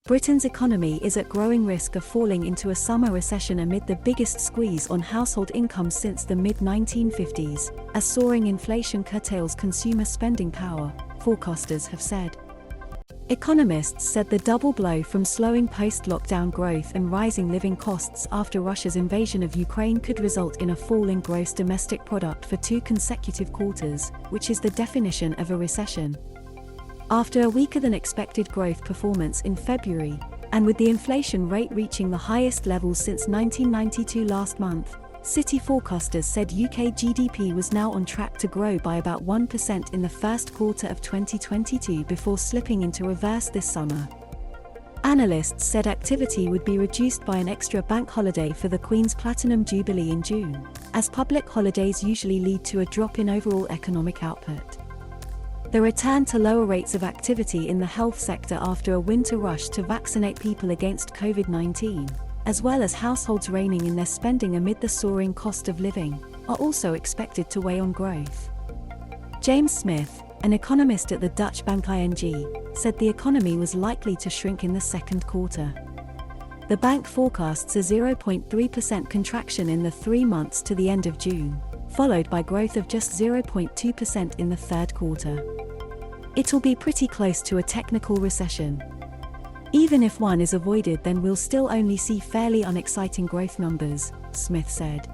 Britain's economy is at growing risk of falling into a summer recession amid the biggest squeeze on household incomes since the mid-1950s, as soaring inflation curtails consumer spending power, forecasters have said. Economists said the double blow from slowing post-lockdown growth and rising living costs after Russia's invasion of Ukraine could result in a fall in gross domestic product for 2 consecutive quarters, which is the definition of a recession. After a weaker-than-expected growth performance in February, and with the inflation rate reaching the highest levels since 1992 last month, City forecasters said UK GDP was now on track to grow by about 1% in the first quarter of 2022 before slipping into reverse this summer. Analysts said activity would be reduced by an extra bank holiday for the Queen's Platinum Jubilee in June, as public holidays usually lead to a drop in overall economic output. The return to lower rates of activity in the health sector after a winter rush to vaccinate people against COVID-19, as well as households reining in their spending amid the soaring cost of living, are also expected to weigh on growth. James Smith, an economist at the Dutch bank ING, said the economy was likely to shrink in the second quarter. The bank forecasts a 0.3% contraction in the 3 months to the end of June, followed by growth of just 0.2% in the third quarter. It'll be pretty close to a technical recession. Even if one is avoided, then we'll still only see fairly unexciting growth numbers, Smith said.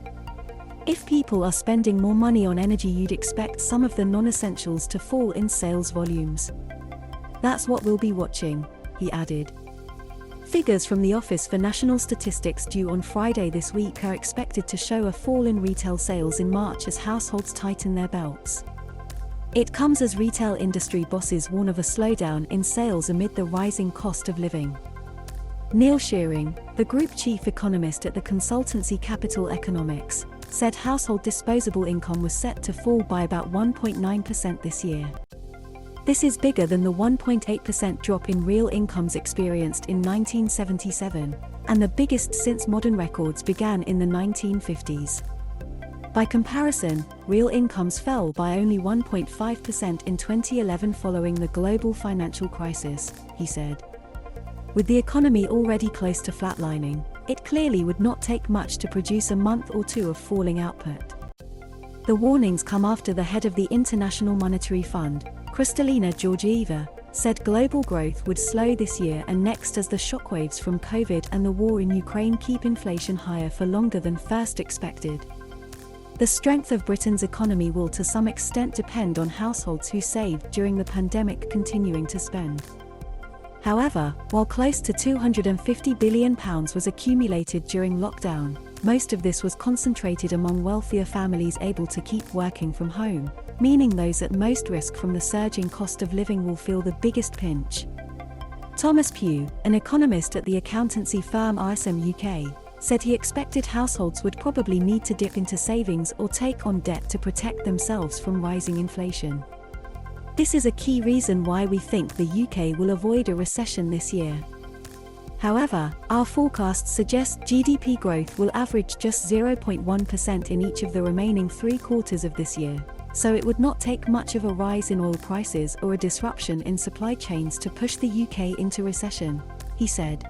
If people are spending more money on energy, you'd expect some of the non-essentials to fall in sales volumes. That's what we'll be watching, he added. Figures from the Office for National Statistics due on Friday this week are expected to show a fall in retail sales in March as households tighten their belts. It comes as retail industry bosses warn of a slowdown in sales amid the rising cost of living. Neil Shearing, the group chief economist at the consultancy Capital Economics, said household disposable income was set to fall by about 1.9% this year. This is bigger than the 1.8% drop in real incomes experienced in 1977, and the biggest since modern records began in the 1950s. By comparison, real incomes fell by only 1.5% in 2011 following the global financial crisis, he said. With the economy already close to flatlining, it clearly would not take much to produce a month or two of falling output. The warnings come after the head of the International Monetary Fund, Kristalina Georgieva, said global growth would slow this year and next as the shockwaves from COVID and the war in Ukraine keep inflation higher for longer than first expected. The strength of Britain's economy will to some extent depend on households who saved during the pandemic continuing to spend. However, while close to £250 billion was accumulated during lockdown, most of this was concentrated among wealthier families able to keep working from home, meaning those at most risk from the surging cost of living will feel the biggest pinch. Thomas Pugh, an economist at the accountancy firm RSM UK, said he expected households would probably need to dip into savings or take on debt to protect themselves from rising inflation. This is a key reason why we think the UK will avoid a recession this year. However, our forecasts suggest GDP growth will average just 0.1% in each of the remaining 3 quarters of this year, so it would not take much of a rise in oil prices or a disruption in supply chains to push the UK into recession, he said.